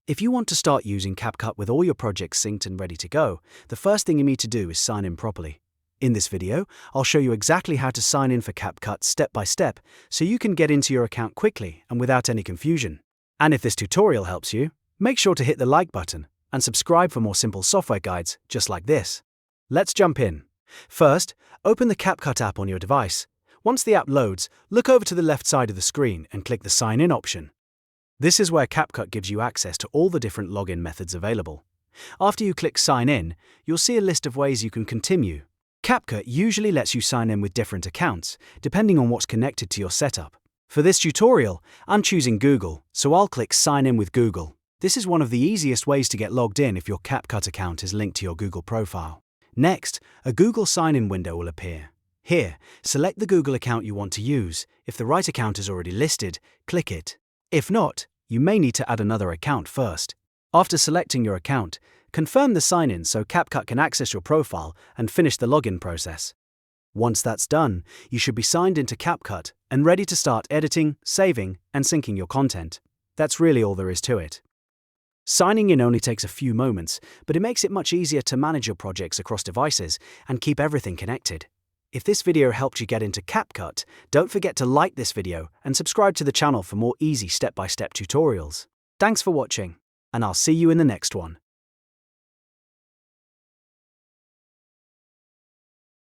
If you want to start using CapCut with all your projects synced and ready to go, the first thing you need to do is sign in properly. In this video, I'll show you exactly how to sign in for CapCut step by step so you can get into your account quickly and without any confusion. And if this tutorial helps you, make sure to hit the like button and subscribe for more simple software guides just like this. Let's jump in. First, open the CapCut app on your device. Once the app loads, look over to the left side of the screen and click the Sign In option. This is where CapCut gives you access to all the different login methods available. After you click Sign In, you'll see a list of ways you can continue. CapCut usually lets you sign in with different accounts, depending on what's connected to your setup. For this tutorial, I'm choosing Google, so I'll click Sign In with Google. This is one of the easiest ways to get logged in if your CapCut account is linked to your Google profile. Next, a Google sign-in window will appear. Here, select the Google account you want to use. If the right account is already listed, click it. If not, you may need to add another account first. After selecting your account, confirm the sign-in so CapCut can access your profile and finish the login process. Once that's done, you should be signed into CapCut and ready to start editing, saving, and syncing your content. That's really all there is to it. Signing in only takes a few moments, but it makes it much easier to manage your projects across devices and keep everything connected. If this video helped you get into CapCut, don't forget to like this video and subscribe to the channel for more easy step-by-step tutorials. Thanks for watching, and I'll see you in the next one.